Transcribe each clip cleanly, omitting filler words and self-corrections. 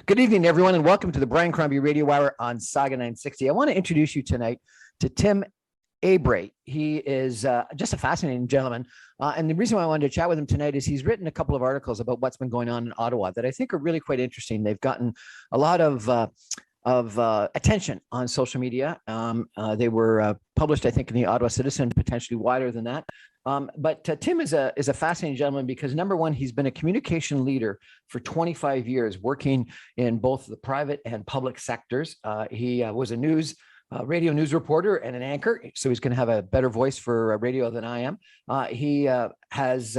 Good evening, everyone, and welcome to the Brian Crombie Radio Hour on Saga 960. I want to introduce you tonight to Tim Abray. He is just a fascinating gentleman. And the reason why I wanted to chat with him tonight is he's written a couple of articles about what's been going on in Ottawa that I think are really quite interesting. They've gotten a lot of attention on social media. They were published, I think, in the Ottawa Citizen, potentially wider than that. But Tim is a fascinating gentleman because, number one, he's been a communication leader for 25 years, working in both the private and public sectors. He was a radio news reporter and an anchor, so he's going to have a better voice for radio than I am. He has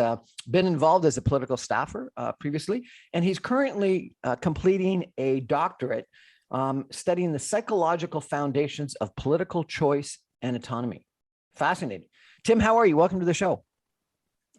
been involved as a political staffer previously, and he's currently completing a doctorate studying the psychological foundations of political choice and autonomy. Fascinating. Tim, how are you? Welcome to the show.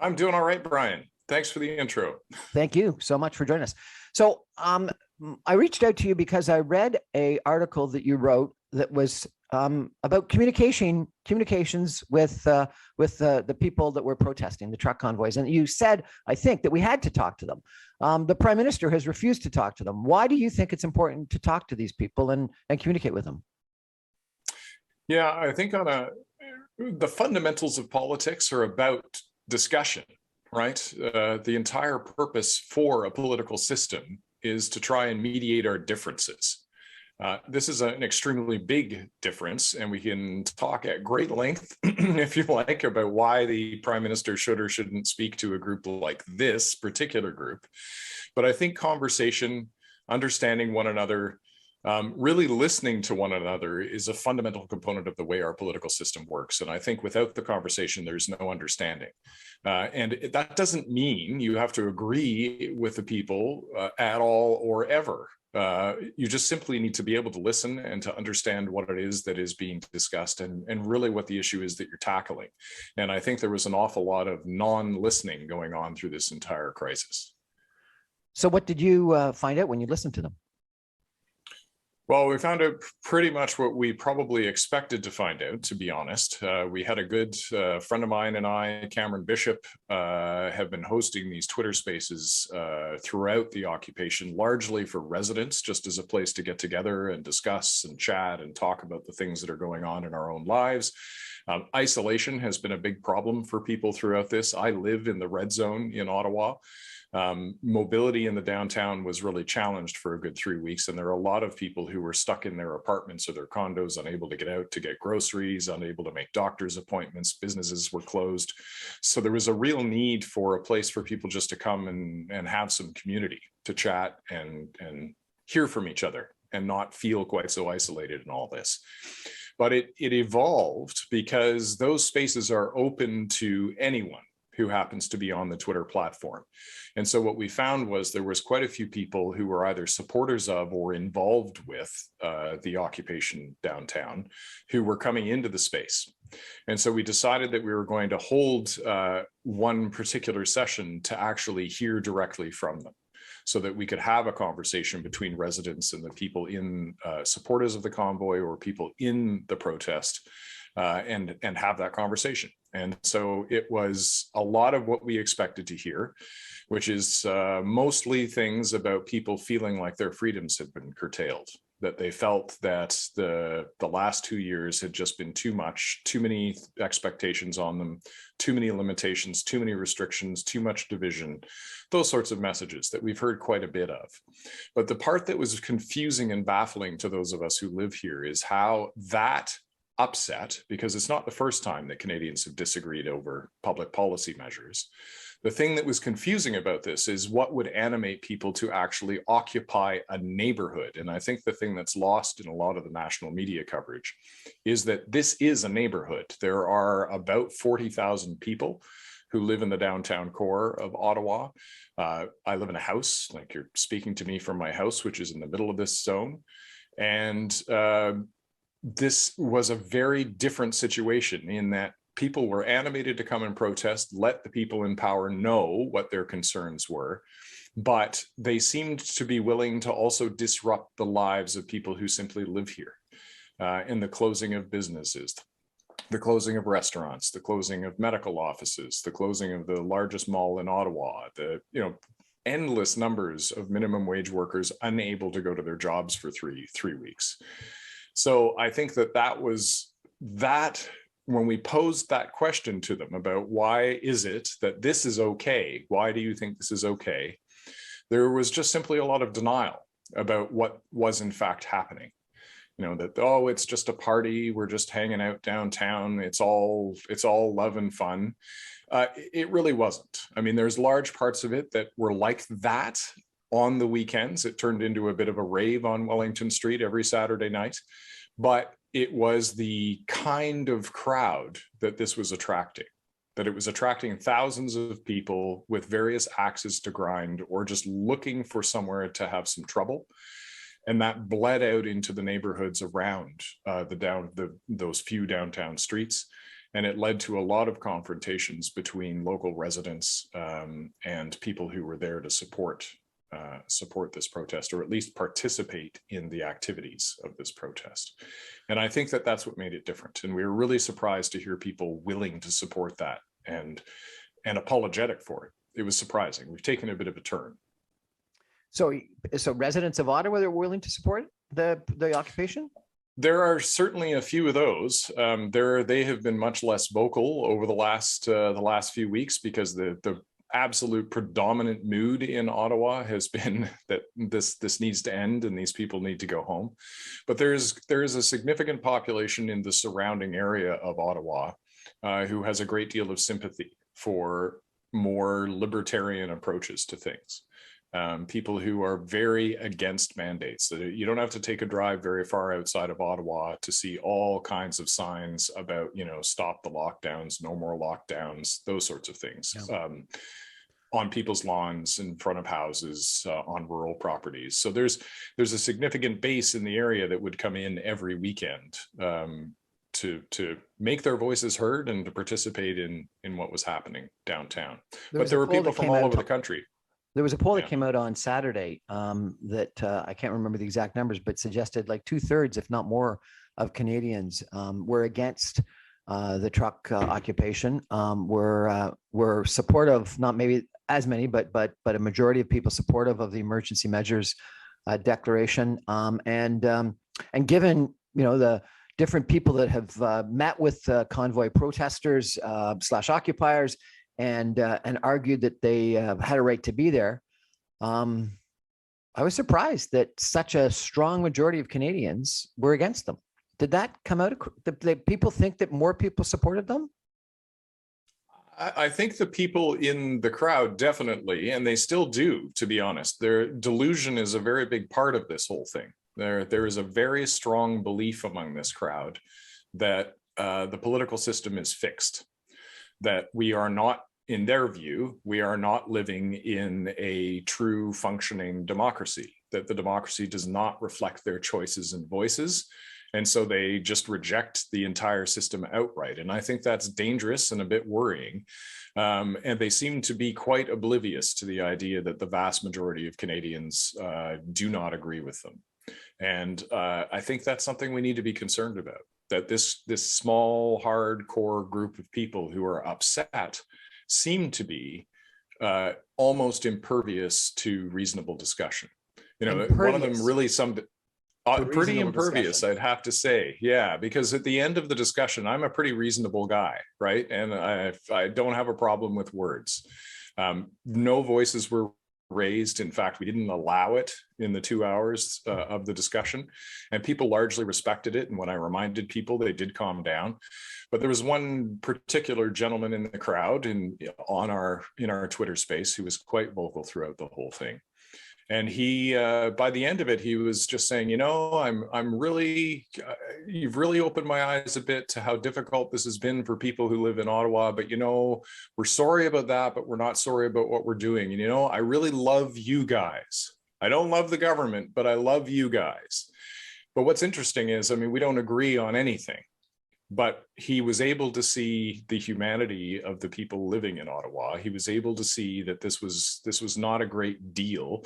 I'm doing all right, Brian. Thanks for the intro. Thank you so much for joining us. So I reached out to you because I read an article that you wrote that was about communications with the people that were protesting, the truck convoys. And you said, I think, that we had to talk to them. The Prime Minister has refused to talk to them. Why do you think it's important to talk to these people and communicate with them? Yeah, I think the fundamentals of politics are about discussion, right? The entire purpose for a political system is to try and mediate our differences. This is an extremely big difference, and we can talk at great length, if you like, about why the Prime Minister should or shouldn't speak to a group like this particular group. But I think conversation, understanding one another, really listening to one another is a fundamental component of the way our political system works. And I think without the conversation, there's no understanding. And that doesn't mean you have to agree with the people at all or ever. You just simply need to be able to listen and to understand what it is that is being discussed and really what the issue is that you're tackling. And I think there was an awful lot of non-listening going on through this entire crisis. So what did you find out when you listened to them? Well, we found out pretty much what we probably expected to find out, to be honest. We had a good friend of mine and I, Cameron Bishop, have been hosting these Twitter spaces throughout the occupation, largely for residents, just as a place to get together and discuss and chat and talk about the things that are going on in our own lives. Isolation has been a big problem for people throughout this. I live in the red zone in Ottawa. Mobility in the downtown was really challenged for a good 3 weeks. And there are a lot of people who were stuck in their apartments or their condos, unable to get out to get groceries, unable to make doctor's appointments, businesses were closed. So there was a real need for a place for people just to come and have some community, to chat and hear from each other and not feel quite so isolated in all this. But it evolved because those spaces are open to anyone who happens to be on the Twitter platform. And so what we found was there was quite a few people who were either supporters of or involved with the occupation downtown who were coming into the space. And so we decided that we were going to hold one particular session to actually hear directly from them, so that we could have a conversation between residents and the people in supporters of the convoy or people in the protest, and have that conversation. And so it was a lot of what we expected to hear, which is mostly things about people feeling like their freedoms had been curtailed, that they felt that the last 2 years had just been too much, too many expectations on them, too many limitations, too many restrictions, too much division, those sorts of messages that we've heard quite a bit of. But the part that was confusing and baffling to those of us who live here is how that upset, because it's not the first time that Canadians have disagreed over public policy measures. The thing that was confusing about this is what would animate people to actually occupy a neighborhood. And I think the thing that's lost in a lot of the national media coverage is that this is a neighborhood. There are about 40,000 people who live in the downtown core of Ottawa. I live in a house, like you're speaking to me from my house, which is in the middle of this zone. And this was a very different situation in that people were animated to come and protest, let the people in power know what their concerns were, but they seemed to be willing to also disrupt the lives of people who simply live here, in the closing of businesses, the closing of restaurants, the closing of medical offices, the closing of the largest mall in Ottawa, endless numbers of minimum wage workers unable to go to their jobs for three weeks. So I think that was that when we posed that question to them about why is it that this is okay? Why do you think this is okay? There was just simply a lot of denial about what was in fact happening. You know, that, oh, it's just a party, we're just hanging out downtown, it's all love and fun. It really wasn't. I mean, there's large parts of it that were like that on the weekends. It turned into a bit of a rave on Wellington Street every Saturday night, but it was the kind of crowd that this was attracting, that it was attracting thousands of people with various axes to grind or just looking for somewhere to have some trouble. And that bled out into the neighborhoods around those few downtown streets. And it led to a lot of confrontations between local residents and people who were there to support this protest, or at least participate in the activities of this protest. And I think that that's what made it different. And we were really surprised to hear people willing to support that and apologetic for it. It was surprising. We've taken a bit of a turn. So residents of Ottawa that were willing to support the occupation? There are certainly a few of those. They have been much less vocal over the last few weeks because the absolute predominant mood in Ottawa has been that this needs to end and these people need to go home. But there is a significant population in the surrounding area of Ottawa who has a great deal of sympathy for more libertarian approaches to things. People who are very against mandates. You don't have to take a drive very far outside of Ottawa to see all kinds of signs about, you know, stop the lockdowns, no more lockdowns, those sorts of things. Yeah. On people's lawns, in front of houses, on rural properties. So there's a significant base in the area that would come in every weekend to make their voices heard and to participate in what was happening downtown. But there were people from all over the country. There was a poll that came out on Saturday that I can't remember the exact numbers, but suggested like 2/3, if not more, of Canadians were against the truck occupation, were supportive, not maybe as many, but a majority of people supportive of the emergency measures declaration. And given, you know, the different people that have met with convoy protesters / occupiers and argued that they had a right to be there, I was surprised that such a strong majority of Canadians were against them. Did that come out? Did people think that more people supported them? I think the people in the crowd definitely, and they still do, to be honest. Their delusion is a very big part of this whole thing. There is a very strong belief among this crowd that the political system is fixed, that we are not, in their view, we are not living in a true functioning democracy, that the democracy does not reflect their choices and voices. And so they just reject the entire system outright. And I think that's dangerous and a bit worrying. And they seem to be quite oblivious to the idea that the vast majority of Canadians do not agree with them. And I think that's something we need to be concerned about, that this small, hardcore group of people who are upset seem to be almost impervious to reasonable discussion. You know, one of them really summed it. Pretty impervious, discussion. I'd have to say. Yeah, because at the end of the discussion, I'm a pretty reasonable guy, right? And I don't have a problem with words. No voices were raised. In fact, we didn't allow it in the 2 hours of the discussion, and people largely respected it. And when I reminded people, they did calm down. But there was one particular gentleman in the crowd in our Twitter space who was quite vocal throughout the whole thing. And he, by the end of it, he was just saying, you know, I'm really, you've really opened my eyes a bit to how difficult this has been for people who live in Ottawa. But, you know, we're sorry about that, but we're not sorry about what we're doing. And, you know, I really love you guys. I don't love the government, but I love you guys. But what's interesting is, I mean, we don't agree on anything. But he was able to see the humanity of the people living in Ottawa. He was able to see that this was not a great deal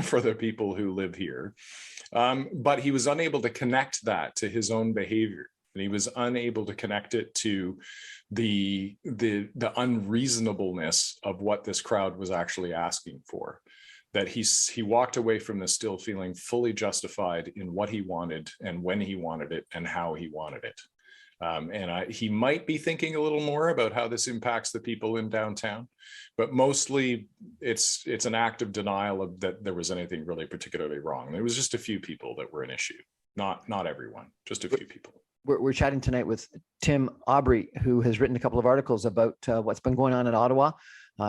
for the people who live here. But he was unable to connect that to his own behavior. And he was unable to connect it to the unreasonableness of what this crowd was actually asking for. that he walked away from this still feeling fully justified in what he wanted and when he wanted it and how he wanted it. He might be thinking a little more about how this impacts the people in downtown, but mostly it's an act of denial of that there was anything really particularly wrong. There was just a few people that were an issue, not everyone, just a few people. We're chatting tonight with Tim Abray, who has written a couple of articles about what's been going on in Ottawa.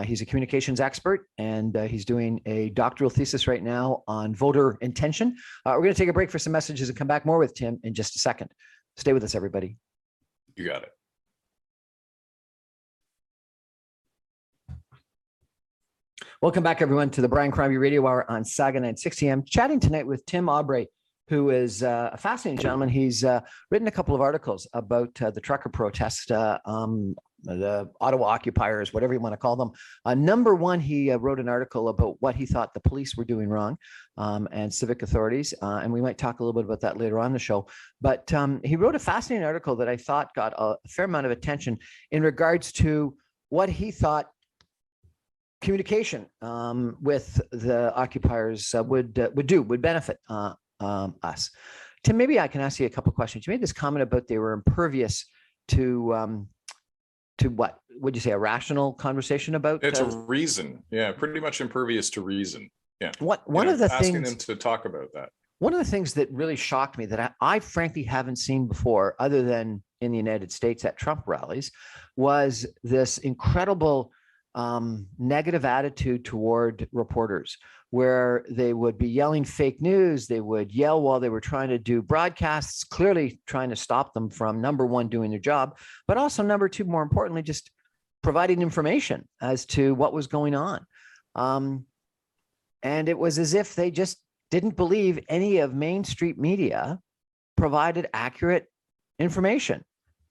He's a communications expert, and he's doing a doctoral thesis right now on voter intention. We're going to take a break for some messages and come back more with Tim in just a second. Stay with us, everybody. You got it. Welcome back, everyone, to the Brian Crombie Radio Hour on Saga 960. I'm chatting tonight with Tim Abray, who is a fascinating gentleman. He's written a couple of articles about the trucker protest, the Ottawa occupiers, whatever you want to call them. Number one, he wrote an article about what he thought the police were doing wrong and civic authorities. And we might talk a little bit about that later on in the show. But he wrote a fascinating article that I thought got a fair amount of attention in regards to what he thought communication with the occupiers would benefit us. Tim, maybe I can ask you a couple of questions. You made this comment about they were impervious to what would you say, a rational conversation about? It's a reason. Yeah, pretty much impervious to reason. Yeah. One of the asking things, them to talk about that. One of the things that really shocked me that I frankly haven't seen before, other than in the United States at Trump rallies, was this incredible negative attitude toward reporters, where they would be yelling fake news. They would yell while they were trying to do broadcasts, clearly trying to stop them from, number one, doing their job, but also, number two, more importantly, just providing information as to what was going on. And it was as if they just didn't believe any of Main Street media provided accurate information.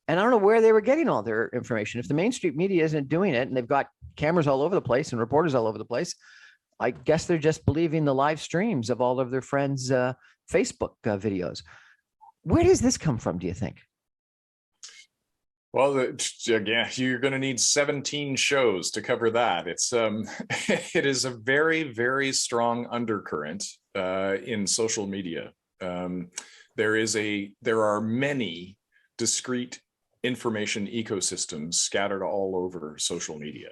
And I don't know where they were getting all their information. If the Main Street media isn't doing it, and they've got cameras all over the place and reporters all over the place, I guess they're just believing the live streams of all of their friends' Facebook videos. Where does this come from, do you think? Well, again, you're going to need 17 shows to cover that. It's it is a very, very strong undercurrent in social media. There are many discrete information ecosystems scattered all over social media.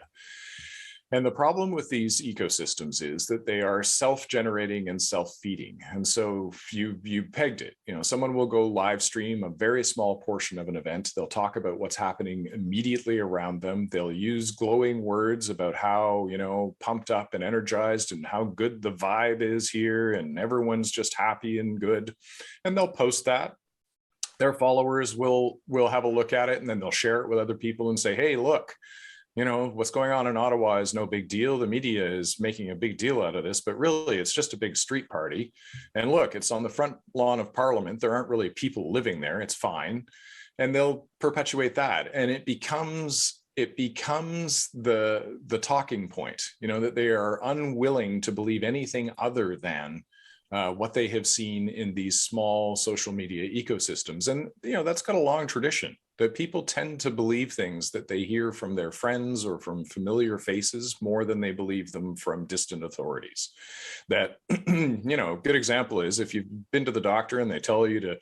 And the problem with these ecosystems is that they are self-generating and self-feeding. And so you pegged it. Someone will go live stream a very small portion of an event. They'll talk about what's happening immediately around them. They'll use glowing words about how, pumped up and energized and how good the vibe is here and everyone's just happy and good. And they'll post that. Their followers will have a look at it, and then they'll share it with other people and say, hey, look, what's going on in Ottawa is no big deal. The media is making a big deal out of this, but really it's just a big street party. And look, it's on the front lawn of Parliament. There aren't really people living there. It's fine. And they'll perpetuate that. And it becomes the talking point, that they are unwilling to believe anything other than what they have seen in these small social media ecosystems. And, that's got a long tradition, that people tend to believe things that they hear from their friends or from familiar faces more than they believe them from distant authorities. That, good example is if you've been to the doctor and they tell you to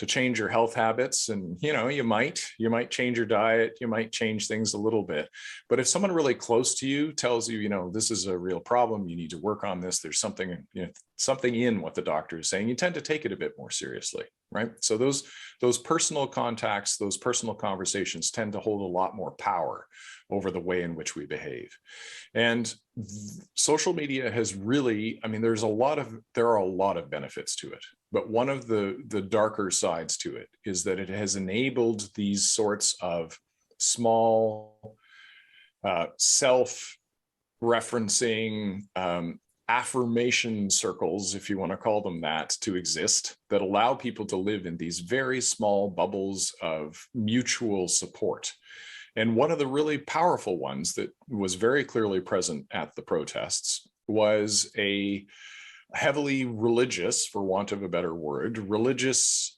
change your health habits, and, you might change your diet, you might change things a little bit. But if someone really close to you tells you, this is a real problem, you need to work on this, there's something, something in what the doctor is saying, you tend to take it a bit more seriously, right? So those personal contacts, those personal conversations tend to hold a lot more power over the way in which we behave. And social media has really, there are a lot of benefits to it, but one of the darker sides to it is that it has enabled these sorts of small self-referencing affirmation circles, if you want to call them that, to exist, that allow people to live in these very small bubbles of mutual support. And one of the really powerful ones that was very clearly present at the protests was a heavily religious, for want of a better word, religiously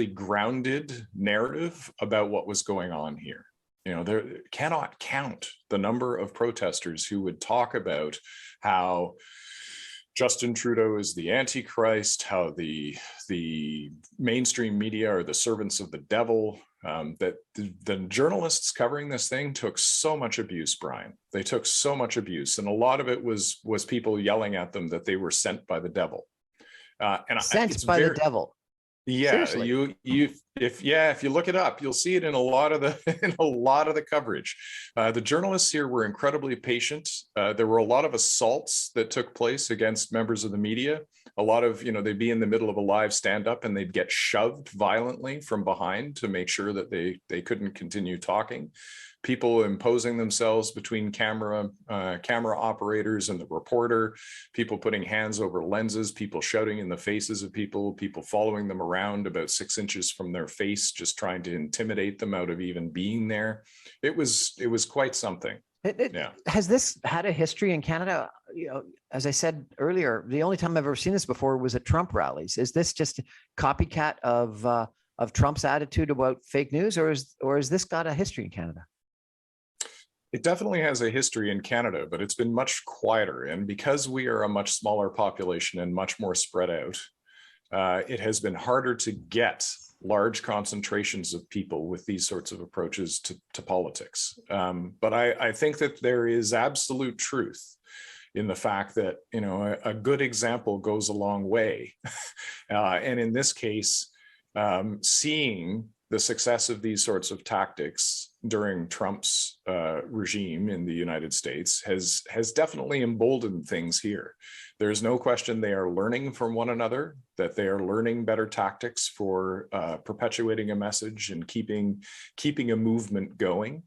grounded narrative about what was going on here. There cannot count the number of protesters who would talk about how Justin Trudeau is the Antichrist, how the mainstream media are the servants of the devil. That the journalists covering this thing took so much abuse, Brian. They took so much abuse, and a lot of it was people yelling at them that they were sent by the devil. Sent by the devil. Yeah, Seriously. if you look it up, you'll see it in a lot of the coverage. The journalists here were incredibly patient. There were a lot of assaults that took place against members of the media. A lot of, they'd be in the middle of a live stand-up and they'd get shoved violently from behind to make sure that they couldn't continue talking. People imposing themselves between camera operators and the reporter, people putting hands over lenses, people shouting in the faces of people following them around about 6 inches from their face, just trying to intimidate them out of even being there. It was quite something. Yeah. Has this had a history in Canada? As I said earlier, the only time I've ever seen this before was at Trump rallies. Is this just a copycat of Trump's attitude about fake news, or has this got a history in Canada? It definitely has a history in Canada, but it's been much quieter. And because we are a much smaller population and much more spread out, it has been harder to get large concentrations of people with these sorts of approaches to politics. But I think that there is absolute truth in the fact that, a good example goes a long way. And in this case, seeing the success of these sorts of tactics during Trump's regime in the United States has definitely emboldened things here. There's no question they are learning from one another, that they are learning better tactics for perpetuating a message and keeping a movement going.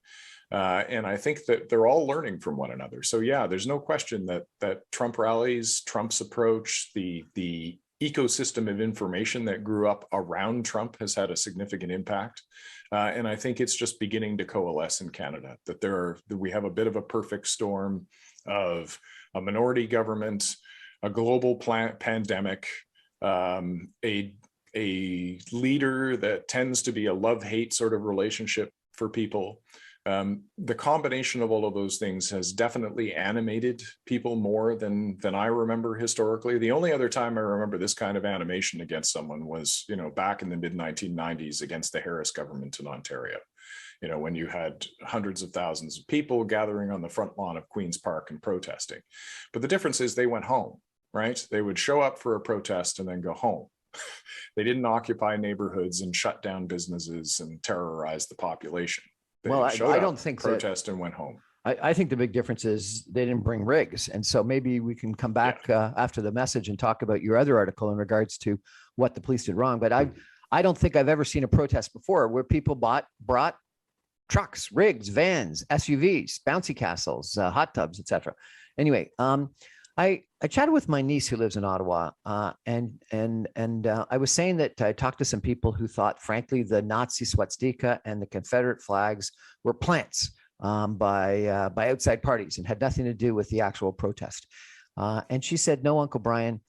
And I think that they're all learning from one another. So yeah, there's no question that Trump rallies, Trump's approach, the ecosystem of information that grew up around Trump has had a significant impact. And I think it's just beginning to coalesce in Canada, that we have a bit of a perfect storm of a minority government, a global pandemic, a leader that tends to be a love-hate sort of relationship for people. The combination of all of those things has definitely animated people more than I remember historically. The only other time I remember this kind of animation against someone was, back in the mid-1990s against the Harris government in Ontario. When you had hundreds of thousands of people gathering on the front lawn of Queen's Park and protesting. But the difference is they went home, right? They would show up for a protest and then go home. They didn't occupy neighborhoods and shut down businesses and terrorize the population. They I don't think protest and went home. I think the big difference is they didn't bring rigs. And so maybe we can come back after the message and talk about your other article in regards to what the police did wrong. But I don't think I've ever seen a protest before where people brought trucks, rigs, vans, SUVs, bouncy castles, hot tubs, etc. Anyway, I chatted with my niece who lives in Ottawa, and I was saying that I talked to some people who thought, frankly, the Nazi swastika and the Confederate flags were plants by outside parties and had nothing to do with the actual protest. And she said, "No, Uncle Brian.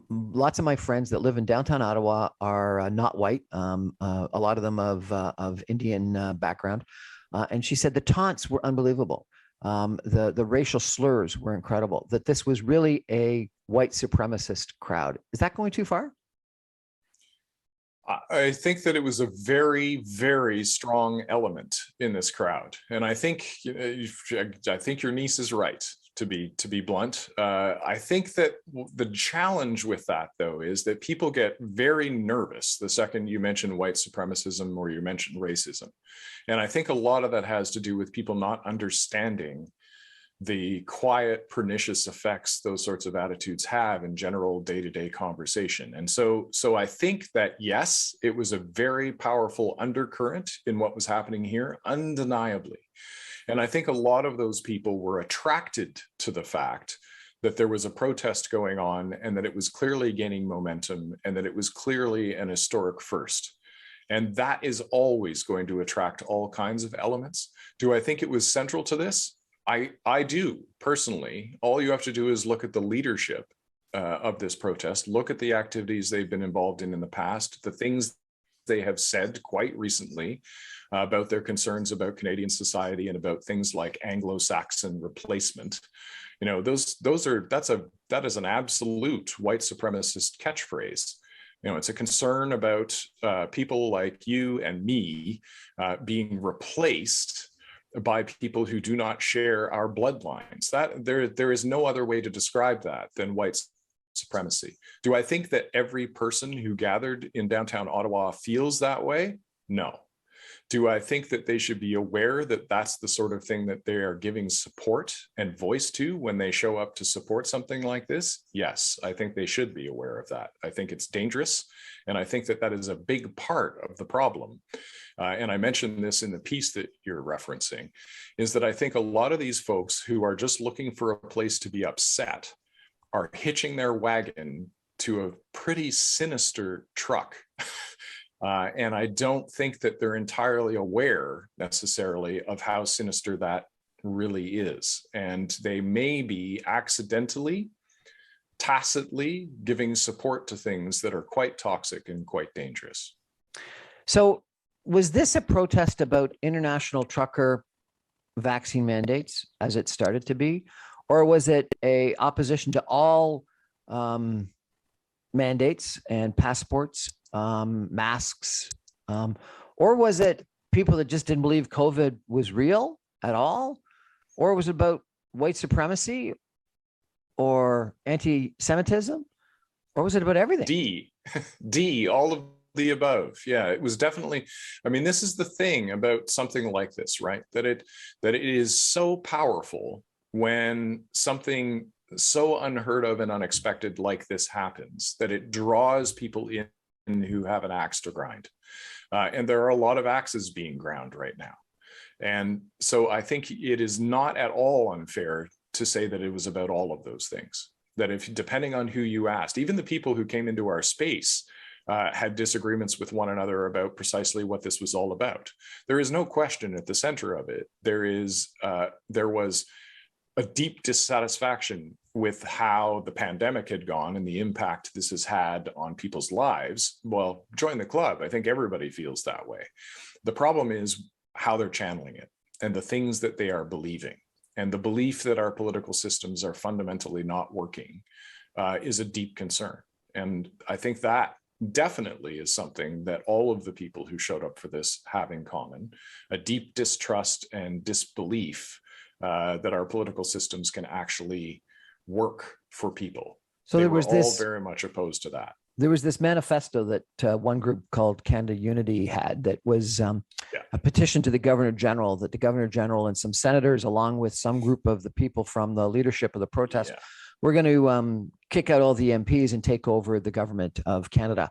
Lots of my friends that live in downtown Ottawa are not white. A lot of them of Indian background." And she said the taunts were unbelievable. The racial slurs were incredible, that this was really a white supremacist crowd. Is that going too far? I think that it was a very, very strong element in this crowd. And I think your niece is right, to be blunt. I think that the challenge with that, though, is that people get very nervous the second you mention white supremacism or you mention racism. And I think a lot of that has to do with people not understanding the quiet, pernicious effects those sorts of attitudes have in general day-to-day conversation. And so I think that, yes, it was a very powerful undercurrent in what was happening here, undeniably. And I think a lot of those people were attracted to the fact that there was a protest going on and that it was clearly gaining momentum and that it was clearly an historic first. And that is always going to attract all kinds of elements. Do I think it was central to this? I do, personally. All you have to do is look at the leadership of this protest, look at the activities they've been involved in the past, the things they have said quite recently about their concerns about Canadian society and about things like Anglo-Saxon replacement. That is an absolute white supremacist catchphrase. It's a concern about people like you and me being replaced by people who do not share our bloodlines. That there is no other way to describe that than white supremacy. Do I think that every person who gathered in downtown Ottawa feels that way? No. Do I think that they should be aware that that's the sort of thing that they are giving support and voice to when they show up to support something like this? Yes, I think they should be aware of that. I think it's dangerous, and I think that that is a big part of the problem. And I mentioned this in the piece that you're referencing, is that I think a lot of these folks who are just looking for a place to be upset are hitching their wagon to a pretty sinister truck. And I don't think that they're entirely aware necessarily of how sinister that really is. And they may be accidentally, tacitly giving support to things that are quite toxic and quite dangerous. So was this a protest about international trucker vaccine mandates, as it started to be? Or was it a opposition to all mandates and passports, masks? Or was it people that just didn't believe COVID was real at all? Or was it about white supremacy or anti-Semitism? Or was it about everything? D, all of the above. Yeah, it was definitely, I mean, this is the thing about something like this, right? That it is so powerful when something so unheard of and unexpected like this happens, that it draws people in who have an axe to grind. And there are a lot of axes being ground right now. And so I think it is not at all unfair to say that it was about all of those things. That if, depending on who you asked, even the people who came into our space had disagreements with one another about precisely what this was all about. There is no question at the center of it. There was a deep dissatisfaction with how the pandemic had gone and the impact this has had on people's lives. Well, join the club. I think everybody feels that way. The problem is how they're channeling it and the things that they are believing. And the belief that our political systems are fundamentally not working is a deep concern. And I think that definitely is something that all of the people who showed up for this have in common, a deep distrust and disbelief that our political systems can actually work for people. So there was all very much opposed to that. There was this manifesto that one group called Canada Unity had that was a petition to the Governor General, that the Governor General and some senators, along with some group of the people from the leadership of the protest, were going to kick out all the MPs and take over the government of Canada.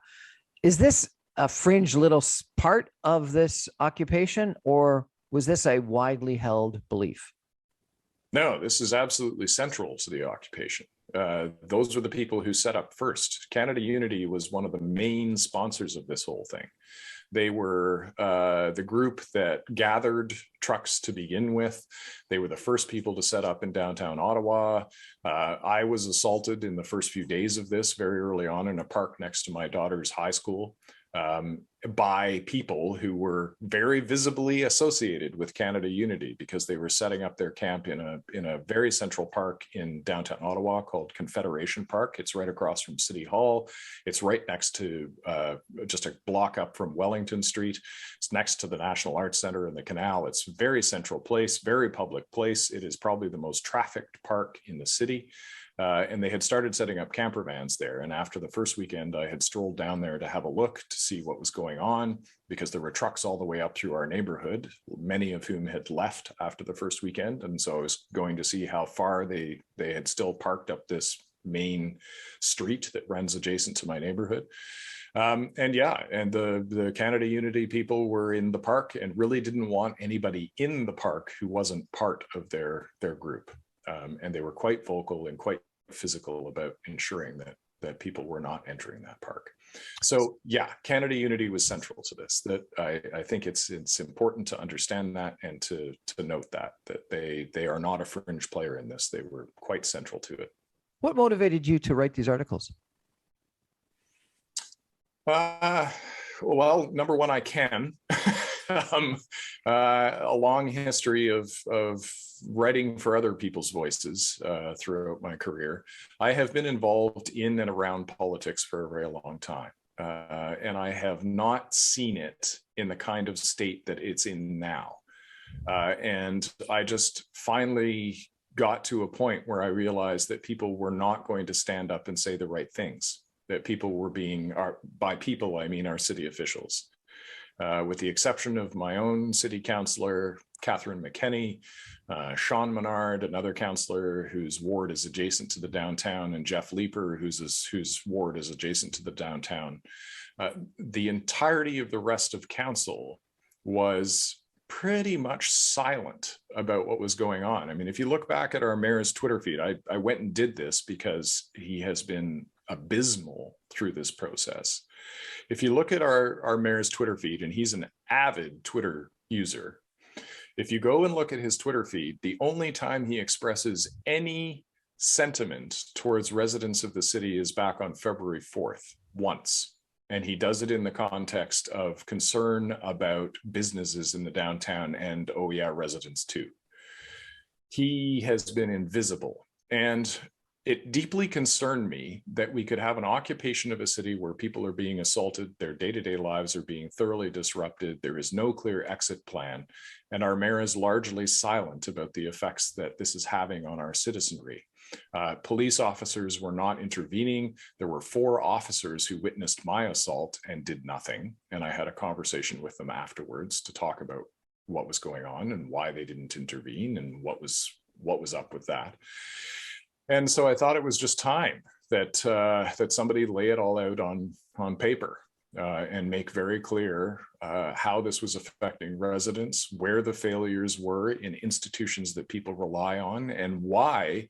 Is this a fringe little part of this occupation, or was this a widely held belief? No, this is absolutely central to the occupation. Those were the people who set up first. Canada Unity was one of the main sponsors of this whole thing. They were the group that gathered trucks to begin with. They were the first people to set up in downtown Ottawa. I was assaulted in the first few days of this very early on in a park next to my daughter's high school by people who were very visibly associated with Canada Unity because they were setting up their camp in a very central park in downtown Ottawa called Confederation Park. It's right across from City Hall. It's right next to just a block up from Wellington Street. It's next to the National Arts Centre and the canal. It's a very central place, very public place. It is probably the most trafficked park in the city. And they had started setting up camper vans there. And after the first weekend, I had strolled down there to have a look to see what was going on, because there were trucks all the way up through our neighborhood, many of whom had left after the first weekend. And so I was going to see how far they had still parked up this main street that runs adjacent to my neighborhood. And the Canada Unity people were in the park and really didn't want anybody in the park who wasn't part of their group. And they were quite vocal and quite physical about ensuring that people were not entering that park. So yeah, Canada Unity was central to this. That I think it's important to understand that and to note that they are not a fringe player in this. They were quite central to it. What motivated you to write these articles? Well, number one, I can. A long history of writing for other people's voices throughout my career, I have been involved in and around politics for a very long time. And I have not seen it in the kind of state that it's in now. And I just finally got to a point where I realized that people were not going to stand up and say the right things, that people were being, by people, I mean our city officials. With the exception of my own city councillor, Catherine McKenney, Sean Menard, another councillor whose ward is adjacent to the downtown, and Jeff Leeper, whose ward is adjacent to the downtown. The entirety of the rest of council was pretty much silent about what was going on. I mean, if you look back at our mayor's Twitter feed, I went and did this because he has been abysmal through this process. If you look at our mayor's Twitter feed, and he's an avid Twitter user, if you go and look at his Twitter feed, the only time he expresses any sentiment towards residents of the city is back on February 4th, once. And he does it in the context of concern about businesses in the downtown and, oh yeah, residents too. He has been invisible. And it deeply concerned me that we could have an occupation of a city where people are being assaulted, their day-to-day lives are being thoroughly disrupted, there is no clear exit plan, and our mayor is largely silent about the effects that this is having on our citizenry. Police officers were not intervening. There were 4 officers who witnessed my assault and did nothing, and I had a conversation with them afterwards to talk about what was going on and why they didn't intervene and what was up with that. And so I thought it was just time that that somebody lay it all out on paper and make very clear how this was affecting residents, where the failures were in institutions that people rely on, and why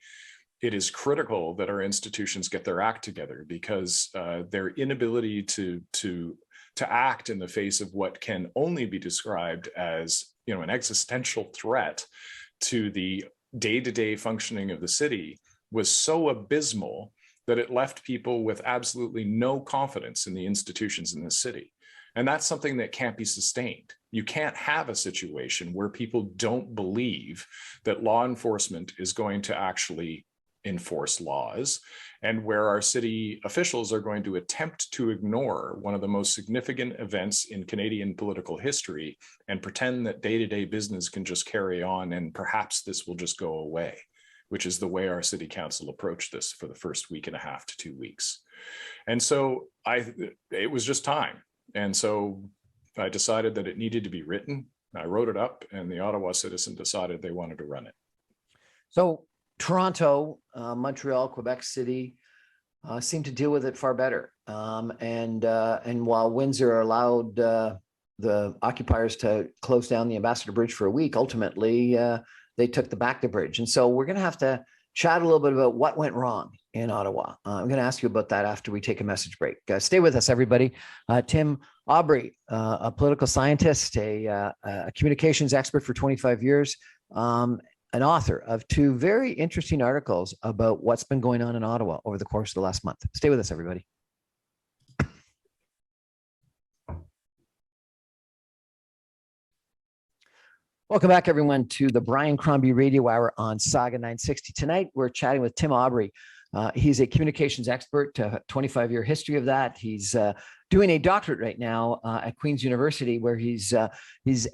it is critical that our institutions get their act together, because their inability to act in the face of what can only be described as, you know, an existential threat to the day-to-day functioning of the city was so abysmal that it left people with absolutely no confidence in the institutions in the city. And that's something that can't be sustained. You can't have a situation where people don't believe that law enforcement is going to actually enforce laws, and where our city officials are going to attempt to ignore one of the most significant events in Canadian political history and pretend that day-to-day business can just carry on and perhaps this will just go away, which is the way our city council approached this for the first week and a half to 2 weeks. And so it was just time. And so I decided that it needed to be written. I wrote it up, and the Ottawa Citizen decided they wanted to run it. So Toronto, Montreal, Quebec City seem to deal with it far better. And while Windsor allowed the occupiers to close down the Ambassador Bridge for a week, ultimately they took the back to bridge. And so we're going to have to chat a little bit about what went wrong in Ottawa. I'm going to ask you about that after we take a message break. Stay with us, everybody. Tim Abray, a political scientist, a communications expert for 25 years, an author of 2 very interesting articles about what's been going on in Ottawa over the course of the last month. Stay with us, everybody. Welcome back, everyone, to the Brian Crombie Radio Hour on Saga 960. Tonight, we're chatting with Tim Abray. He's a communications expert, 25-year history of that. He's doing a doctorate right now at Queen's University, where he's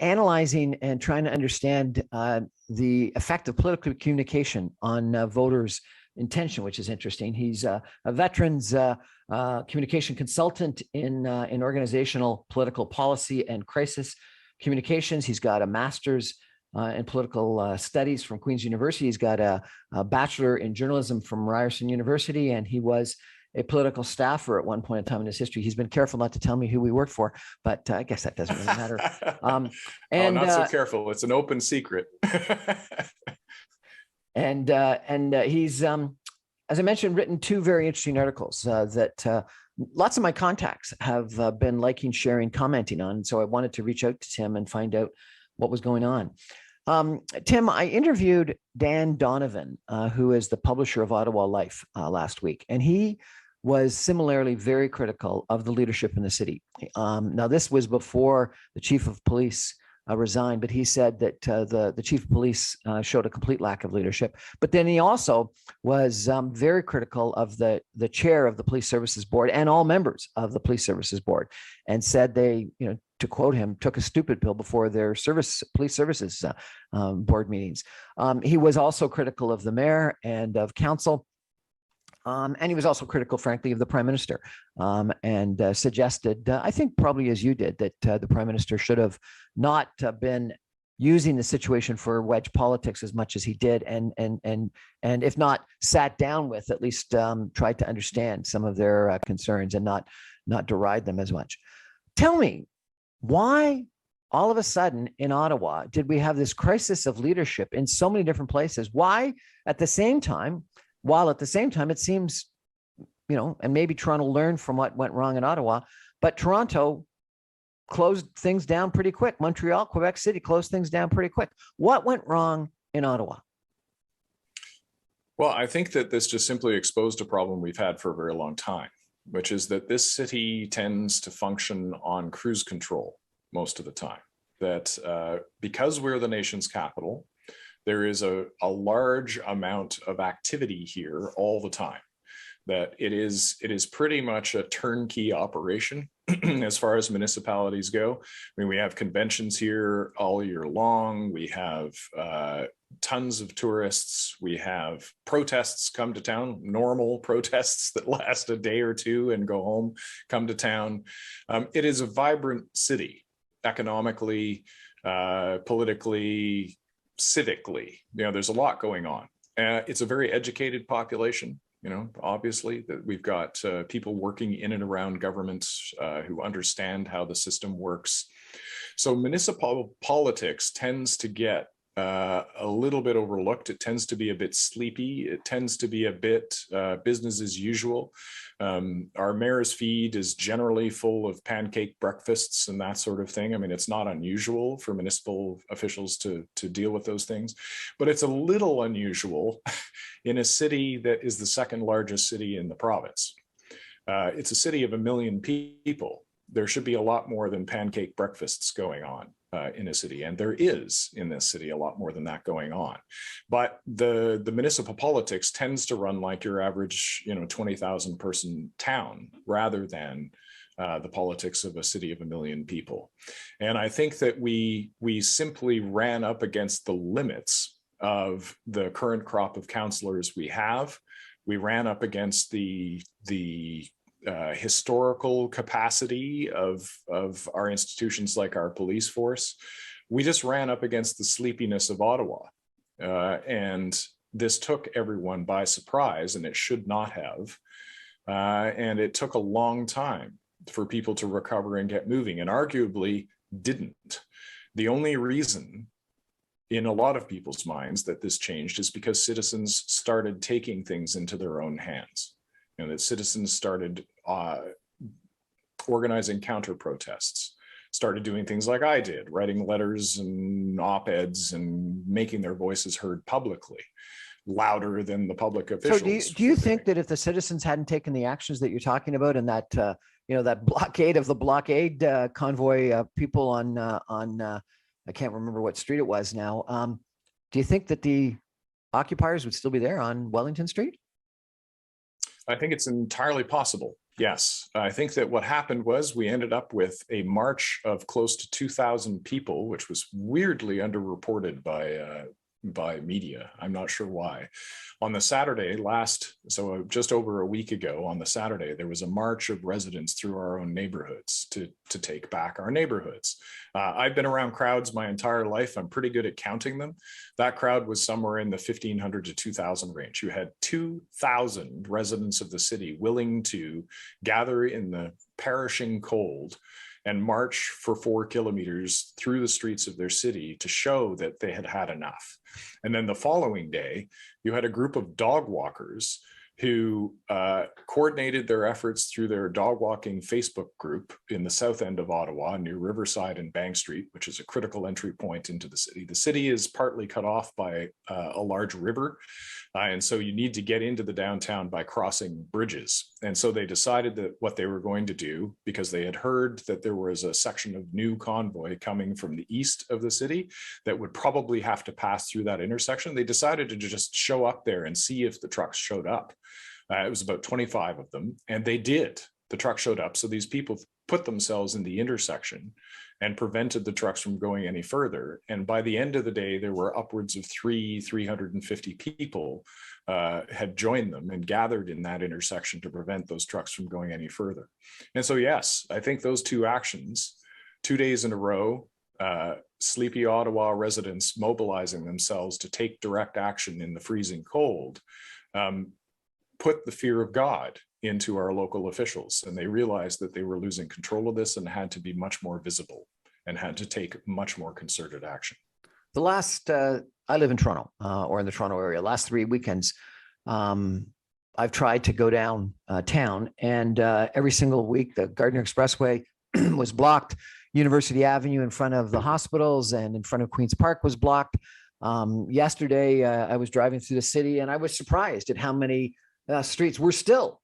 analyzing and trying to understand the effect of political communication on voters' intention, which is interesting. He's a veterans communication consultant in organizational political policy and crisis communications. He's got a master's in political studies from Queen's University. He's got a bachelor in journalism from Ryerson University, and he was a political staffer at one point in time in his history. He's been careful not to tell me who we worked for, but I guess that doesn't really matter. And not so careful. It's an open secret. and he's, as I mentioned, written 2 very interesting articles that lots of my contacts have been liking, sharing, commenting on. So I wanted to reach out to Tim and find out what was going on. Tim, I interviewed Dan Donovan, who is the publisher of Ottawa Life, last week, and he was similarly very critical of the leadership in the city. Now, this was before the chief of police resigned, but he said that the chief of police showed a complete lack of leadership. But then he also was very critical of the chair of the Police Services Board and all members of the Police Services Board, and said they, to quote him, took a stupid pill before their police services board meetings. He was also critical of the mayor and of council. And he was also critical, frankly, of the prime minister, and suggested, I think probably as you did, that the prime minister should have not been using the situation for wedge politics as much as he did, and if not sat down with, at least tried to understand some of their concerns and not deride them as much. Tell me, why all of a sudden in Ottawa did we have this crisis of leadership in so many different places? Why at the same time? While at the same time, it seems, and maybe Toronto learned from what went wrong in Ottawa, but Toronto closed things down pretty quick. Montreal, Quebec City closed things down pretty quick. What went wrong in Ottawa? Well, I think that this just simply exposed a problem we've had for a very long time, which is that this city tends to function on cruise control most of the time. That because we're the nation's capital, there is a large amount of activity here all the time, that it is pretty much a turnkey operation as far as municipalities go. I mean, we have conventions here all year long. We have tons of tourists. We have protests come to town, normal protests that last a day or two and go home, come to town. It is a vibrant city, economically, politically, civically. There's a lot going on. It's a very educated population. Obviously, that we've got people working in and around governments who understand how the system works. So municipal politics tends to get a little bit overlooked. It tends to be a bit sleepy. It tends to be a bit business as usual. Our mayor's feed is generally full of pancake breakfasts and that sort of thing. I mean, it's not unusual for municipal officials to deal with those things, but it's a little unusual in a city that is the second largest city in the province. It's a city of 1 million people. There should be a lot more than pancake breakfasts going on in a city, and there is in this city a lot more than that going on. But the municipal politics tends to run like your average 20,000 person town, rather than the politics of a city of 1 million people. And I think that we simply ran up against the limits of the current crop of councillors we have. We ran up against the historical capacity of our institutions, like our police force. We just ran up against the sleepiness of Ottawa. And this took everyone by surprise, and it should not have. And it took a long time for people to recover and get moving, and arguably didn't. The only reason in a lot of people's minds that this changed is because citizens started taking things into their own hands. That citizens started organizing counter protests, started doing things like I did, writing letters and op-eds and making their voices heard publicly, louder than the public officials. So do you think that if the citizens hadn't taken the actions that you're talking about, and that that blockade of the blockade convoy people on I can't remember what street it was now, do you think that the occupiers would still be there on Wellington Street? I think it's entirely possible. Yes. I think that what happened was we ended up with a march of close to 2,000 people, which was weirdly underreported by media. I'm not sure why. On the Saturday so just over a week ago, on the Saturday, there was a march of residents through our own neighborhoods to take back our neighborhoods. I've been around crowds my entire life. I'm pretty good at counting them. That crowd was somewhere in the 1,500 to 2,000 range. You had 2,000 residents of the city willing to gather in the perishing cold and march for 4 kilometers through the streets of their city to show that they had had enough. And then the following day, you had a group of dog walkers who coordinated their efforts through their dog walking Facebook group in the south end of Ottawa near Riverside and Bank Street, which is a critical entry point into the city. The city is partly cut off by a large river, And so you need to get into the downtown by crossing bridges. And so they decided that what they were going to do, because they had heard that there was a section of new convoy coming from the east of the city that would probably have to pass through that intersection, they decided to just show up there and see if the trucks showed up. It was about 25 of them, and they did. The truck showed up. So these people put themselves in the intersection and prevented the trucks from going any further. And by the end of the day, there were upwards of 350 people had joined them and gathered in that intersection to prevent those trucks from going any further. And so, yes, I think those two actions, 2 days in a row, sleepy Ottawa residents mobilizing themselves to take direct action in the freezing cold, put the fear of God into our local officials, and they realized that they were losing control of this and had to be much more visible and had to take much more concerted action. The last, I live in Toronto or in the Toronto area, last 3 weekends, I've tried to go down town, and every single week the Gardiner Expressway was blocked. University Avenue in front of the hospitals and in front of Queen's Park was blocked. Yesterday, I was driving through the city and I was surprised at how many streets were still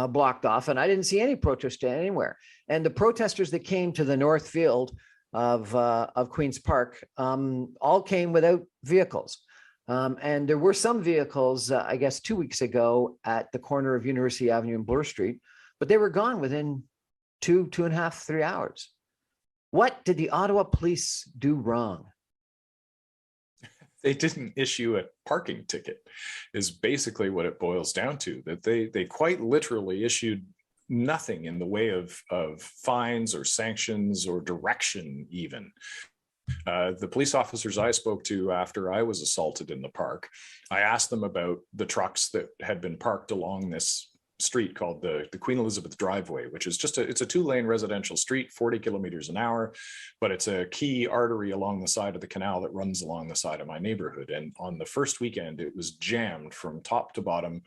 blocked off, and I didn't see any protest anywhere. And the protesters that came to the north field of Queen's Park all came without vehicles. And there were some vehicles, I guess 2 weeks ago at the corner of University Avenue and Bloor Street, but they were gone within 2.5, 3 hours. What did the Ottawa police do wrong? They didn't issue a parking ticket, is basically what it boils down to, that they quite literally issued nothing in the way of fines or sanctions or direction even. The police officers I spoke to after I was assaulted in the park, I asked them about the trucks that had been parked along this street called the Queen Elizabeth Driveway, which is just it's a 2-lane residential street, 40 kilometers an hour, but it's a key artery along the side of the canal that runs along the side of my neighborhood. And on the first weekend, it was jammed from top to bottom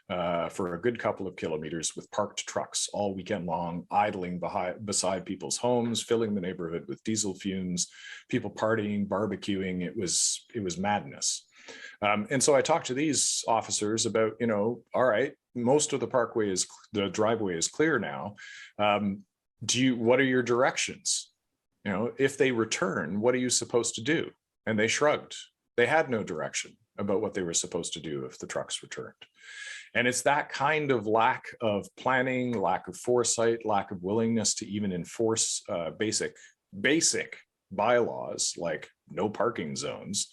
for a good couple of kilometers with parked trucks all weekend long, idling beside people's homes, filling the neighborhood with diesel fumes, people partying, barbecuing. It was madness. And so I talked to these officers about, all right, most of the driveway is clear now. What are your directions? If they return, what are you supposed to do? And they shrugged. They had no direction about what they were supposed to do if the trucks returned. And it's that kind of lack of planning, lack of foresight, lack of willingness to even enforce basic bylaws like no parking zones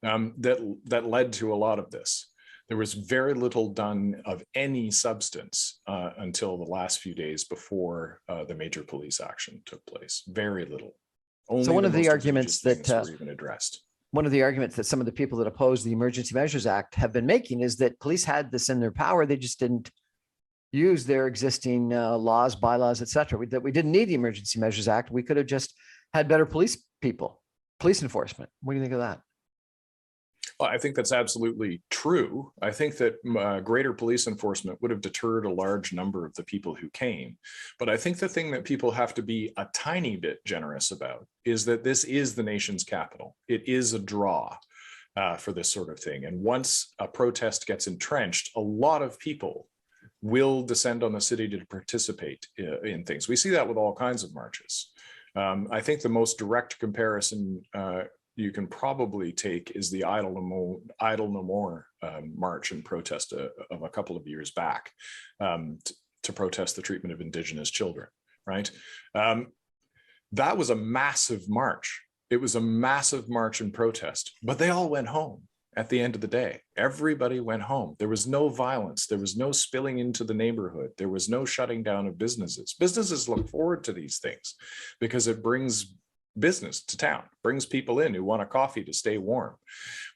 that led to a lot of this. There was very little done of any substance until the last few days before the major police action took place. Very little. Only so one of the arguments that were even addressed. One of the arguments that some of the people that oppose the Emergency Measures Act have been making is that police had this in their power. They just didn't use their existing laws, bylaws, et cetera. That we didn't need the Emergency Measures Act. We could have just had better police enforcement. What do you think of that? Well, I think that's absolutely true. I think that greater police enforcement would have deterred a large number of the people who came. But I think the thing that people have to be a tiny bit generous about is that this is the nation's capital. It is a draw for this sort of thing. And once a protest gets entrenched, a lot of people will descend on the city to participate in things. We see that with all kinds of marches. I think the most direct comparison you can probably take is the Idle No More march and protest of a couple of years back to protest the treatment of Indigenous children, right? That was a massive march. It was a massive march and protest, but they all went home at the end of the day. Everybody went home. There was no violence. There was no spilling into the neighborhood. There was no shutting down of businesses. Businesses look forward to these things because it brings business to town, brings people in who want a coffee to stay warm.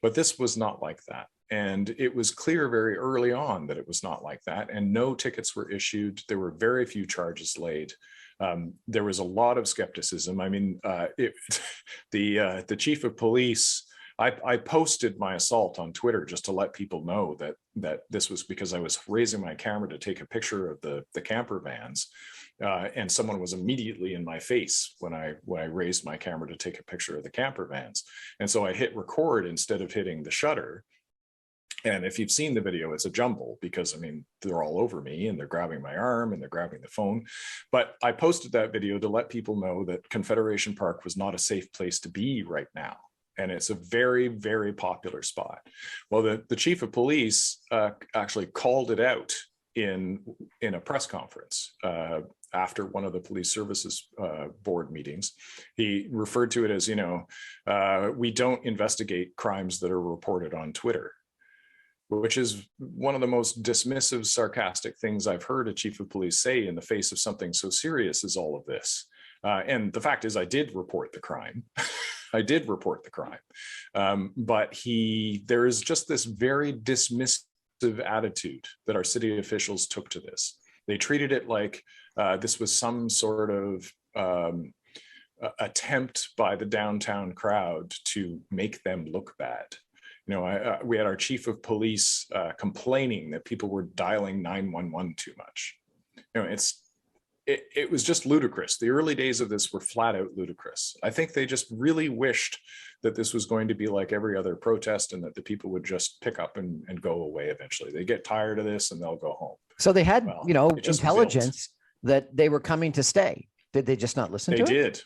But this was not like that. And it was clear very early on that it was not like that. And no tickets were issued. There were very few charges laid. There was a lot of skepticism. I mean, the chief of police, I posted my assault on Twitter just to let people know that this was because I was raising my camera to take a picture of the camper vans. And someone was immediately in my face when I raised my camera to take a picture of the camper vans. And so I hit record instead of hitting the shutter. And if you've seen the video, it's a jumble because, I mean, they're all over me and they're grabbing my arm and they're grabbing the phone. But I posted that video to let people know that Confederation Park was not a safe place to be right now. And it's a very, very popular spot. Well, the chief of police actually called it out in a press conference after one of the police services board meetings. He referred to it as, we don't investigate crimes that are reported on Twitter, which is one of the most dismissive, sarcastic things I've heard a chief of police say in the face of something so serious as all of this. And the fact is, I did report the crime. I did report the crime. But there is just this very dismissive attitude that our city officials took to this. They treated it like this was some sort of attempt by the downtown crowd to make them look bad. We had our chief of police complaining that people were dialing 911 too much. It was just ludicrous. The early days of this were flat out ludicrous. I think they just really wished that this was going to be like every other protest and that the people would just pick up and go away eventually. They get tired of this and they'll go home. So they had, intelligence that they were coming to stay. Did they just not listen to it? They did.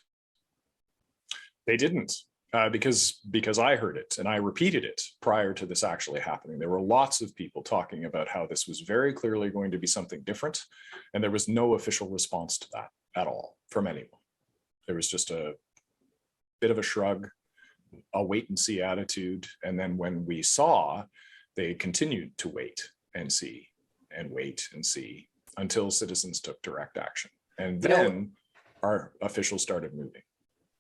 They didn't. Because I heard it and I repeated it prior to this actually happening. There were lots of people talking about how this was very clearly going to be something different, and there was no official response to that at all from anyone. There was just a bit of a shrug, a wait and see attitude, and then when we saw, they continued to wait and see and wait and see until citizens took direct action. And then our officials started moving.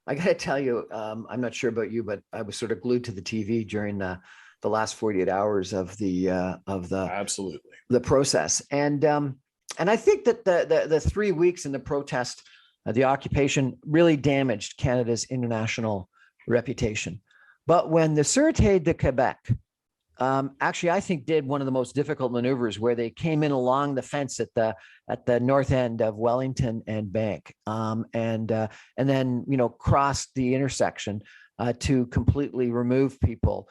I got to tell you, I'm not sure about you, but I was sort of glued to the TV during the last 48 hours of the absolutely the process, and I think that the 3 weeks in the protest, the occupation really damaged Canada's international reputation. But when the Sûreté de Québec actually, I think, did one of the most difficult maneuvers where they came in along the fence at the north end of Wellington and Bank, and then crossed the intersection to completely remove people.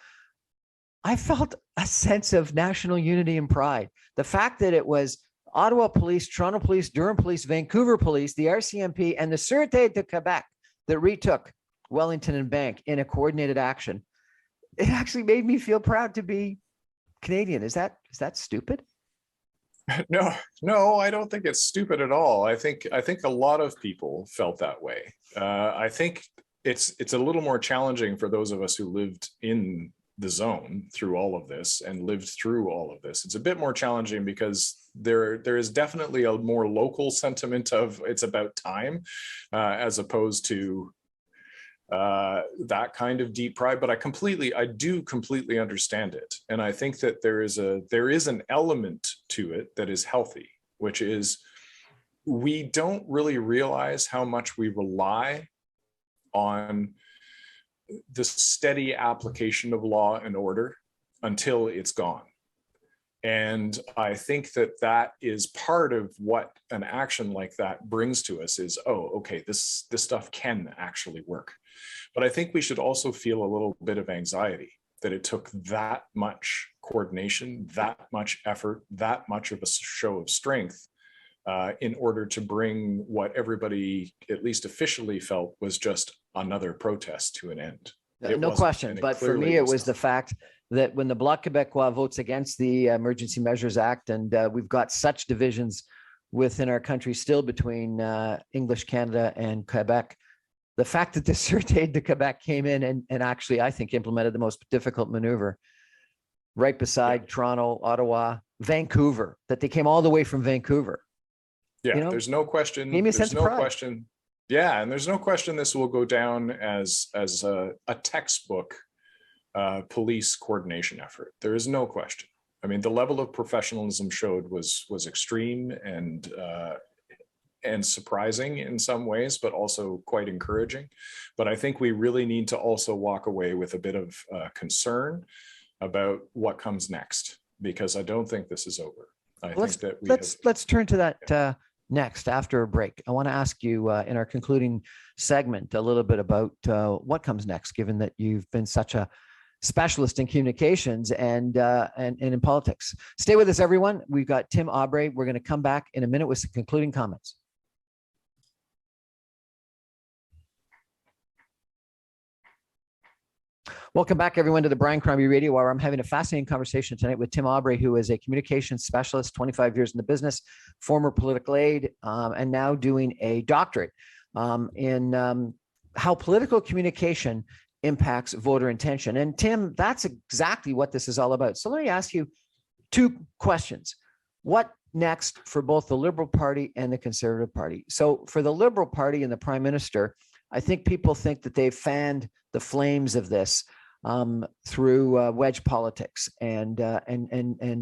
I felt a sense of national unity and pride. The fact that it was Ottawa Police, Toronto Police, Durham Police, Vancouver Police, the RCMP, and the Sûreté de Québec that retook Wellington and Bank in a coordinated action. It actually made me feel proud to be Canadian. Is that stupid? No, I don't think it's stupid at all. I think a lot of people felt that way. I think it's a little more challenging for those of us who lived in the zone through all of this and lived through all of this. It's a bit more challenging because there is definitely a more local sentiment of it's about time, as opposed to that kind of deep pride. But I do completely understand it. And I think that there is an element to it that is healthy, which is we don't really realize how much we rely on the steady application of law and order until it's gone. And I think that is part of what an action like that brings to us is, oh, okay, this stuff can actually work. But I think we should also feel a little bit of anxiety that it took that much coordination, that much effort, that much of a show of strength in order to bring what everybody, at least officially, felt was just another protest to an end. No question. But for me, it was the fact that when the Bloc Québécois votes against the Emergency Measures Act, and we've got such divisions within our country still between English Canada and Quebec, the fact that the Sûreté de Québec came in and actually, I think, implemented the most difficult maneuver right beside Toronto, Ottawa, Vancouver, that they came all the way from Vancouver. Yeah, there's no question. There's no question. Yeah, and there's no question this will go down as a textbook police coordination effort. There is no question. I mean, the level of professionalism showed was extreme and surprising in some ways, but also quite encouraging. But I think we really need to also walk away with a bit of concern about what comes next, because I don't think this is over. Let's turn to that next after a break. I want to ask you in our concluding segment a little bit about what comes next, given that you've been such a specialist in communications and in politics. Stay with us, everyone. We've got Tim Abray. We're going to come back in a minute with some concluding comments. Welcome back, everyone, to the Brian Crombie Radio Hour. I'm having a fascinating conversation tonight with Tim Abray, who is a communications specialist, 25 years in the business, former political aide, and now doing a doctorate in how political communication impacts voter intention. And Tim, that's exactly what this is all about. So let me ask you two questions. What next for both the Liberal Party and the Conservative Party? So for the Liberal Party and the Prime Minister, I think people think that they've fanned the flames of this through wedge politics and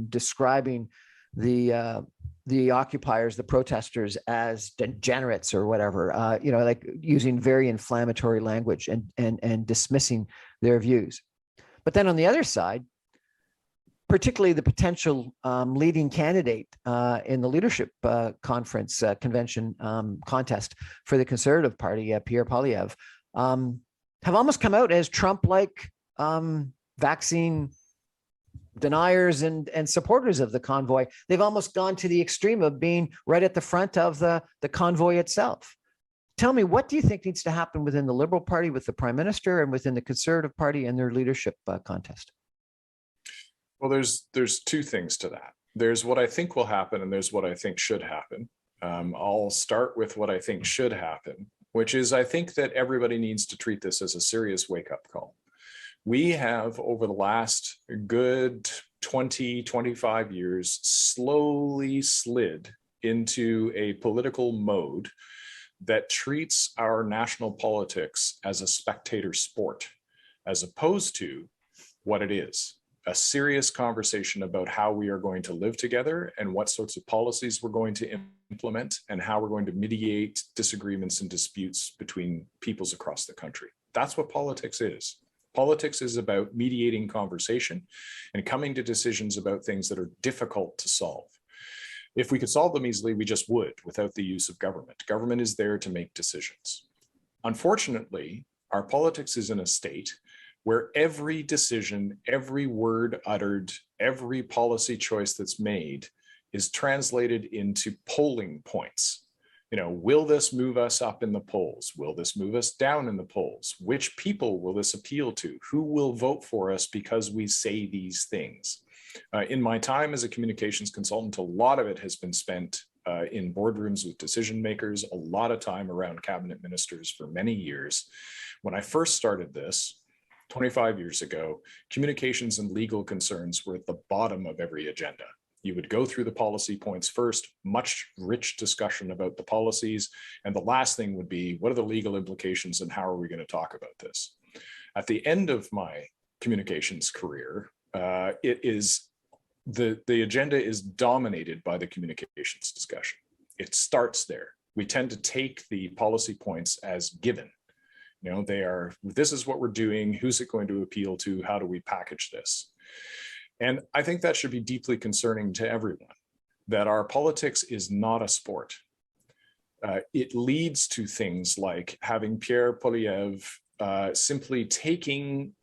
describing the occupiers, the protesters, as degenerates or whatever, you know, like using very inflammatory language and dismissing their views. But then on the other side, particularly the potential leading candidate in the leadership conference convention contest for the Conservative Party, Pierre Poilievre, have almost come out as Trump-like vaccine deniers and supporters of the convoy. They've almost gone to the extreme of being right at the front of the convoy itself. Tell me, what do you think needs to happen within the Liberal Party with the Prime Minister and within the Conservative Party and their leadership contest? Well, there's two things to that. There's what I think will happen and there's what I think should happen. I'll start with what I think should happen, which is I think that everybody needs to treat this as a serious wake-up call. We have, over the last good 20, 25 years, slowly slid into a political mode that treats our national politics as a spectator sport, as opposed to what it is, a serious conversation about how we are going to live together and what sorts of policies we're going to implement and how we're going to mediate disagreements and disputes between peoples across the country. That's what politics is. Politics is about mediating conversation and coming to decisions about things that are difficult to solve. If we could solve them easily, we just would, without the use of government. Government is there to make decisions. Unfortunately, our politics is in a state where every decision, every word uttered, every policy choice that's made is translated into polling points. You know, will this move us up in the polls? Will this move us down in the polls? Which people will this appeal to? Who will vote for us because we say these things? In my time as a communications consultant, a lot of it has been spent in boardrooms with decision makers, a lot of time around cabinet ministers for many years. When I first started this, 25 years ago, communications and legal concerns were at the bottom of every agenda. You would go through the policy points first, much rich discussion about the policies, and the last thing would be, what are the legal implications and how are we going to talk about this? At the end of my communications career, the agenda is dominated by the communications discussion. It starts there. We tend to take the policy points as given. You know, they are, this is what we're doing, who's it going to appeal to, how do we package this? And I think that should be deeply concerning to everyone, that our politics is not a sport. It leads to things like having Pierre Poilievre simply taking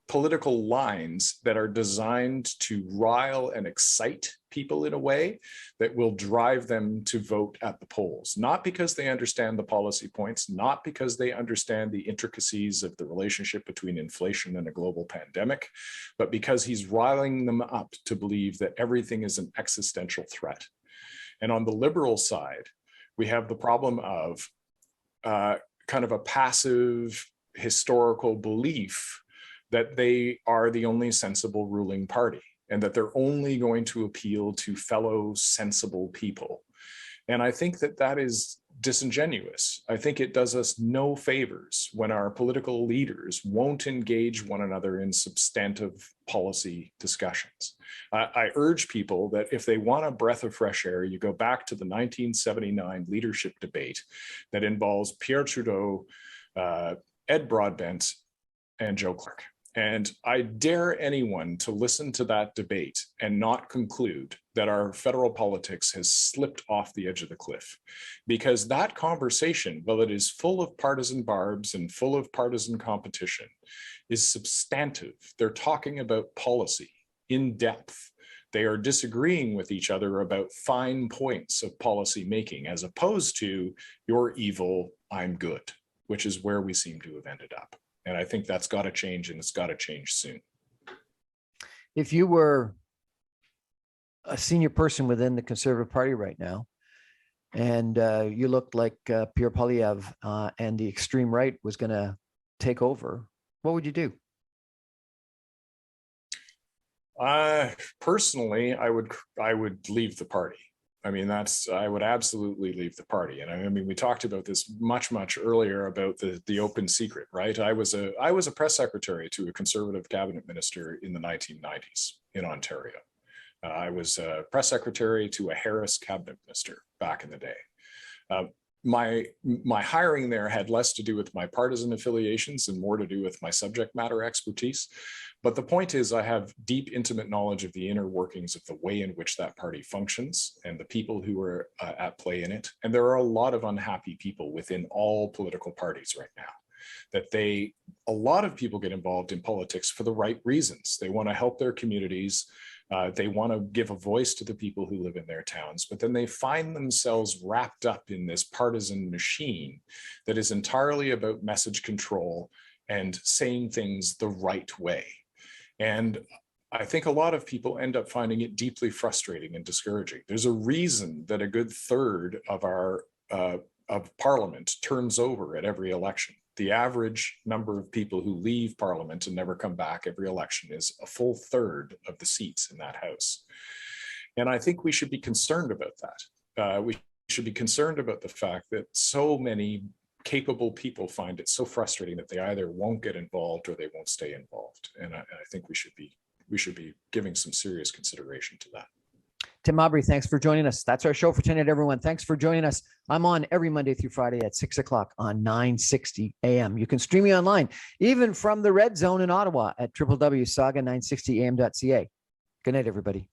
political lines that are designed to rile and excite people in a way that will drive them to vote at the polls, not because they understand the policy points, not because they understand the intricacies of the relationship between inflation and a global pandemic, but because he's riling them up to believe that everything is an existential threat. And on the Liberal side, we have the problem of kind of a passive historical belief that they are the only sensible ruling party and that they're only going to appeal to fellow sensible people. And I think that that is disingenuous. I think it does us no favors when our political leaders won't engage one another in substantive policy discussions. I urge people that if they want a breath of fresh air, you go back to the 1979 leadership debate that involves Pierre Trudeau, Ed Broadbent, and Joe Clark. And I dare anyone to listen to that debate and not conclude that our federal politics has slipped off the edge of the cliff. Because that conversation, while it is full of partisan barbs and full of partisan competition, is substantive. They're talking about policy in depth. They are disagreeing with each other about fine points of policy making, as opposed to you're evil, I'm good, which is where we seem to have ended up. And I think that's got to change, and it's got to change soon. If you were a senior person within the Conservative Party right now, and you looked like Pierre Poilievre and the extreme right was going to take over, what would you do? Personally, I would leave the party. I mean, I would absolutely leave the party. And I mean, we talked about this much earlier about the open secret, right? I was a press secretary to a Conservative cabinet minister in the 1990s in Ontario. I was a press secretary to a Harris cabinet minister back in the day. My hiring there had less to do with my partisan affiliations and more to do with my subject matter expertise. But the point is, I have deep, intimate knowledge of the inner workings of the way in which that party functions and the people who are at play in it. And there are a lot of unhappy people within all political parties right now. A lot of people get involved in politics for the right reasons. They want to help their communities. They want to give a voice to the people who live in their towns, but then they find themselves wrapped up in this partisan machine that is entirely about message control and saying things the right way. And I think a lot of people end up finding it deeply frustrating and discouraging. There's a reason that a good third of our of Parliament turns over at every election. The average number of people who leave Parliament and never come back every election is a full third of the seats in that House. And I think we should be concerned about that. We should be concerned about the fact that so many capable people find it so frustrating that they either won't get involved or they won't stay involved. And I think we should be giving some serious consideration to that. Tim Abray, thanks for joining us. That's our show for tonight, everyone. Thanks for joining us. I'm on every Monday through Friday at 6 o'clock on 960 AM. You can stream me online, even from the Red Zone in Ottawa at www.saga960am.ca. Good night, everybody.